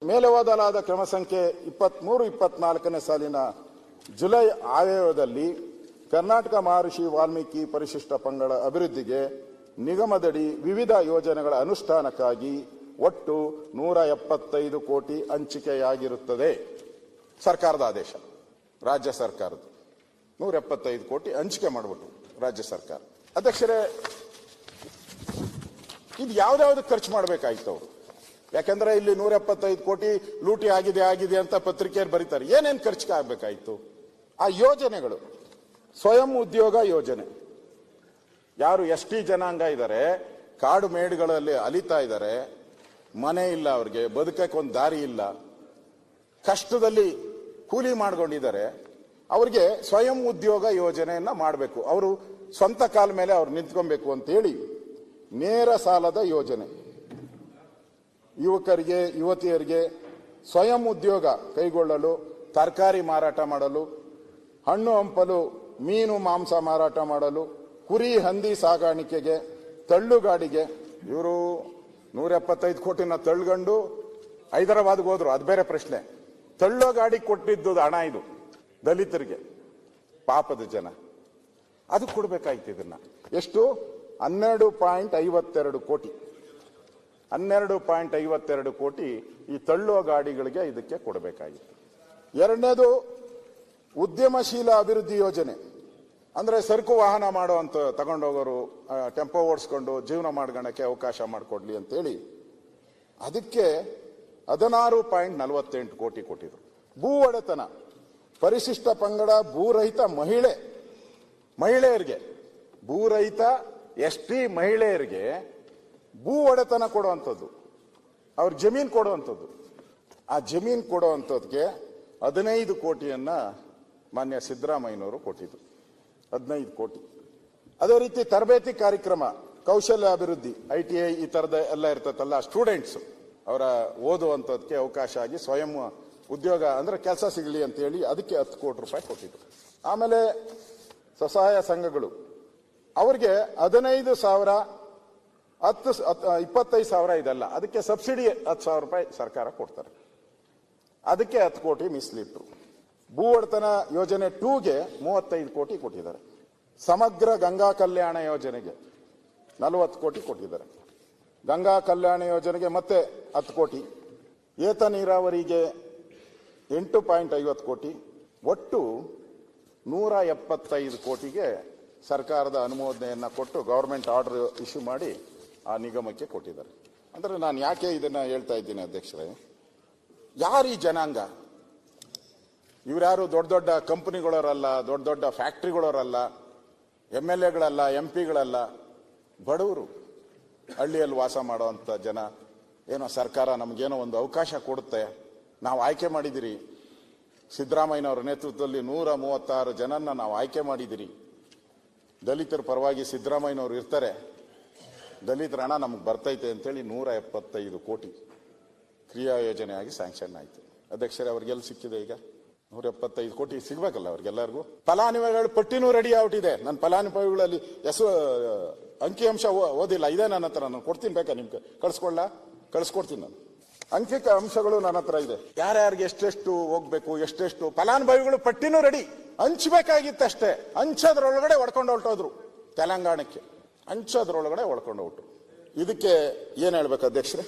ಮೇಲೆ ಓದಲಾದ ಕ್ರಮ ಸಂಖ್ಯೆ 23-24ನೇ ಸಾಲಿನ ಜುಲೈ ಆಯವ್ಯಯದಲ್ಲಿ ಕರ್ನಾಟಕ ಮಹರ್ಷಿ ವಾಲ್ಮೀಕಿ ಪರಿಶಿಷ್ಟ ಪಂಗಡ ಅಭಿವೃದ್ಧಿಗೆ ನಿಗಮದಡಿ ವಿವಿಧ ಯೋಜನೆಗಳ ಅನುಷ್ಠಾನಕ್ಕಾಗಿ ಒಟ್ಟು 175 ಕೋಟಿ ಹಂಚಿಕೆಯಾಗಿರುತ್ತದೆ. ಸರ್ಕಾರದ ಆದೇಶ, ರಾಜ್ಯ ಸರ್ಕಾರದ 175 ಕೋಟಿ ಹಂಚಿಕೆ ಮಾಡಿಬಿಟ್ಟು ರಾಜ್ಯ ಸರ್ಕಾರ. ಅಧ್ಯಕ್ಷರೇ, ಇದು ಯಾವ್ದಾವ್ದು ಖರ್ಚು ಮಾಡಬೇಕಾಯ್ತು ಅವರು? ಯಾಕಂದ್ರೆ ಇಲ್ಲಿ 175 ಕೋಟಿ ಲೂಟಿ ಆಗಿದೆ ಅಂತ ಪತ್ರಿಕೆಯಲ್ಲಿ ಬರೀತಾರೆ. ಏನೇನು ಖರ್ಚಿಗೆ ಆಗ್ಬೇಕಾಯ್ತು? ಆ ಯೋಜನೆಗಳು, ಸ್ವಯಂ ಉದ್ಯೋಗ ಯೋಜನೆ, ಯಾರು ಎಸ್ ಟಿ ಜನಾಂಗ ಇದ್ದಾರೆ, ಕಾಡು ಮೇಡುಗಳಲ್ಲಿ ಅಲಿತಾ ಇದ್ದಾರೆ, ಮನೆ ಇಲ್ಲ, ಅವ್ರಿಗೆ ಬದುಕಕ್ಕೆ ಒಂದು ದಾರಿ ಇಲ್ಲ, ಕಷ್ಟದಲ್ಲಿ ಕೂಲಿ ಮಾಡ್ಕೊಂಡಿದ್ದಾರೆ, ಅವ್ರಿಗೆ ಸ್ವಯಂ ಉದ್ಯೋಗ ಯೋಜನೆಯನ್ನ ಮಾಡಬೇಕು. ಅವರು ಸ್ವಂತ ಕಾಲ ಮೇಲೆ ಅವ್ರು ನಿಂತ್ಕೊಬೇಕು ಅಂತೇಳಿ ನೇರ ಸಾಲದ ಯೋಜನೆ, ಯುವಕರಿಗೆ ಯುವತಿಯರಿಗೆ ಸ್ವಯಂ ಉದ್ಯೋಗ ಕೈಗೊಳ್ಳಲು, ತರಕಾರಿ ಮಾರಾಟ ಮಾಡಲು, ಹಣ್ಣು ಹಂಪಲು, ಮೀನು ಮಾಂಸ ಮಾರಾಟ ಮಾಡಲು, ಕುರಿ ಹಂದಿ ಸಾಗಾಣಿಕೆಗೆ, ತಳ್ಳುಗಾಡಿಗೆ. ಇವರು 175 ಕೋಟಿನ ತಳ್ಳುಗಂಡು ಹೈದರಾಬಾದ್ಗೆ ಹೋದ್ರು, ಅದು ಬೇರೆ ಪ್ರಶ್ನೆ. ತಳ್ಳೋ ಗಾಡಿ ಕೊಟ್ಟಿದ್ದು ಹಣ ಇದು ದಲಿತರಿಗೆ, ಪಾಪದ ಜನ, ಅದು ಕೊಡ್ಬೇಕಾಯ್ತು. ಇದನ್ನ ಎಷ್ಟು? 12.52 ಕೋಟಿ. 12.52 ಕೋಟಿ ಈ ತಳ್ಳೋ ಗಾಡಿಗಳಿಗೆ ಇದಕ್ಕೆ ಕೊಡಬೇಕಾಗಿತ್ತು. ಎರಡನೇದು ಉದ್ಯಮಶೀಲ ಅಭಿವೃದ್ಧಿ ಯೋಜನೆ, ಅಂದ್ರೆ ಸರಕು ವಾಹನ ಮಾಡುವಂತ ತಗೊಂಡೋಗೋರು ಟೆಂಪೋ ಓಡಿಸ್ಕೊಂಡು ಜೀವನ ಮಾಡ್ಕೊಳಕ್ಕೆ ಅವಕಾಶ ಮಾಡಿಕೊಡ್ಲಿ ಅಂತೇಳಿ ಅದಕ್ಕೆ 16.48 ಕೋಟಿ ಕೊಟ್ಟಿದ್ರು. ಭೂ ಒಡೆತನ, ಪರಿಶಿಷ್ಟ ಪಂಗಡ ಭೂರಹಿತ ಮಹಿಳೆಯರಿಗೆ, ಭೂರಹಿತ ಎಸ್ ಟಿ ಮಹಿಳೆಯರಿಗೆ ಭೂ ಒಡೆತನ ಕೊಡುವಂಥದ್ದು, ಅವ್ರ ಜಮೀನು ಕೊಡುವಂಥದ್ದು. ಆ ಜಮೀನು ಕೊಡುವಂಥದ್ಗೆ 15 ಕೋಟಿಯನ್ನ ಮಾನ್ಯ ಸಿದ್ದರಾಮಯ್ಯನವರು ಕೊಟ್ಟಿದ್ರು, 15 ಕೋಟಿ. ಅದೇ ರೀತಿ ತರಬೇತಿ ಕಾರ್ಯಕ್ರಮ, ಕೌಶಲ್ಯ ಅಭಿವೃದ್ಧಿ, ITI ಈ ತರದ ಎಲ್ಲ ಇರ್ತದಲ್ಲ, ಸ್ಟೂಡೆಂಟ್ಸ್ ಅವರ ಓದುವಂಥದಕ್ಕೆ ಅವಕಾಶ ಆಗಿ ಸ್ವಯಂ ಉದ್ಯೋಗ ಅಂದ್ರೆ ಕೆಲಸ ಸಿಗಲಿ ಅಂತ ಹೇಳಿ ಅದಕ್ಕೆ 10 ಕೋಟಿ ರೂಪಾಯಿ ಕೊಟ್ಟಿದ್ರು. ಆಮೇಲೆ ಸ್ವಸಹಾಯ ಸಂಘಗಳು, ಅವ್ರಿಗೆ 15,000, 25,000 ಇದೆಲ್ಲ, ಅದಕ್ಕೆ ಸಬ್ಸಿಡಿ 10,000 ರೂಪಾಯಿ ಸರ್ಕಾರ ಕೊಡ್ತಾರೆ, ಅದಕ್ಕೆ 10 ಕೋಟಿ ಮೀಸಲಿಟ್ರು. ಭೂ ಒಡೆತನ ಯೋಜನೆ 2ಗೆ 35 ಕೋಟಿ ಕೊಟ್ಟಿದ್ದಾರೆ. ಸಮಗ್ರ ಗಂಗಾ ಕಲ್ಯಾಣ ಯೋಜನೆಗೆ 40 ಕೋಟಿ ಕೊಟ್ಟಿದ್ದಾರೆ. ಗಂಗಾ ಕಲ್ಯಾಣ ಯೋಜನೆಗೆ ಮತ್ತೆ 10 ಕೋಟಿ, ಏತ ನೀರಾವರಿಗೆ 8.50 ಕೋಟಿ, ಒಟ್ಟು 175 ಕೋಟಿಗೆ ಸರ್ಕಾರದ ಅನುಮೋದನೆಯನ್ನ ಕೊಟ್ಟು ಗವರ್ಮೆಂಟ್ ಆರ್ಡರ್ ಇಶ್ಯೂ ಮಾಡಿ ಆ ನಿಗಮಕ್ಕೆ ಕೊಟ್ಟಿದ್ದಾರೆ. ಅಂದ್ರೆ ನಾನು ಯಾಕೆ ಇದನ್ನ ಹೇಳ್ತಾ ಇದ್ದೀನಿ ಅಧ್ಯಕ್ಷರೇ, ಯಾರು ಈ ಜನಾಂಗ? ಇವರ್ಯಾರು ದೊಡ್ಡ ದೊಡ್ಡ ಕಂಪನಿಗಳವರಲ್ಲ, ದೊಡ್ಡ ದೊಡ್ಡ ಫ್ಯಾಕ್ಟ್ರಿಗಳವರಲ್ಲ, MLAಗಳಲ್ಲ, MP ಗಳಲ್ಲ, ಬಡವರು, ಹಳ್ಳಿಯಲ್ಲಿ ವಾಸ ಮಾಡುವಂತ ಜನ. ಏನೋ ಸರ್ಕಾರ ನಮಗೇನೋ ಒಂದು ಅವಕಾಶ ಕೊಡುತ್ತೆ, ನಾವು ಆಯ್ಕೆ ಮಾಡಿದಿರಿ, ಸಿದ್ದರಾಮಯ್ಯನವರ ನೇತೃತ್ವದಲ್ಲಿ 136 ಜನನ್ನ ನಾವು ಆಯ್ಕೆ ಮಾಡಿದಿರಿ, ದಲಿತರ ಪರವಾಗಿ ಸಿದ್ದರಾಮಯ್ಯನವರು ಇರ್ತಾರೆ, ದಲಿತರ ಹಣ ನಮ್ಗೆ ಬರ್ತೈತೆ ಅಂತೇಳಿ 175 ಕೋಟಿ ಕ್ರಿಯಾ ಯೋಜನೆಯಾಗಿ ಸ್ಯಾಂಕ್ಷನ್ ಆಯ್ತು. ಅಧ್ಯಕ್ಷರೇ, ಅವ್ರಿಗೆಲ್ಲ ಸಿಕ್ಕಿದೆ ಈಗ 175 ಕೋಟಿ ಸಿಗ್ಬೇಕಲ್ಲ ಅವ್ರಿಗೆಲ್ಲರಿಗೂ. ಫಲಾನುಭವಿಗಳ ಪಟ್ಟಿನೂ ರೆಡಿ ಆಗ್ಬಿಟ್ಟಿದೆ. ನನ್ನ ಫಲಾನುಭವಿಗಳಲ್ಲಿ ಅಂಕಿಅಂಶ ಓದಿಲ್ಲ, ಇದೆ ನನ್ನ ಹತ್ರ, ನಾನು ಕೊಡ್ತೀನಿ, ಬೇಕಾ ನಿಮ್ಗೆ ಕಳಿಸ್ಕೊಡ್ತೀನಿ. ನಾನು ಅಂಕಿ ಅಂಶಗಳು ನನ್ನ ಹತ್ರ ಇದೆ, ಯಾರ್ಯಾರಿಗೆ ಎಷ್ಟೆಷ್ಟು ಹೋಗ್ಬೇಕು, ಎಷ್ಟೆಷ್ಟು ಫಲಾನುಭವಿಗಳು ಪಟ್ಟಿನೂ ರೆಡಿ. ಹಂಚ್ಬೇಕಾಗಿತ್ತಷ್ಟೇ, ಹಂಚೋದ್ರೊಳಗಡೆ ಹೊಡ್ಕೊಂಡು ಹೊರಟೋದ್ರು ತೆಲಂಗಾಣಕ್ಕೆ, ಹಂಚೋದ್ರೊಳಗಡೆ ಹೊಡ್ಕೊಂಡು ಹೊರಟು. ಇದಕ್ಕೆ ಏನ್ ಹೇಳ್ಬೇಕು ಅಧ್ಯಕ್ಷರೇ?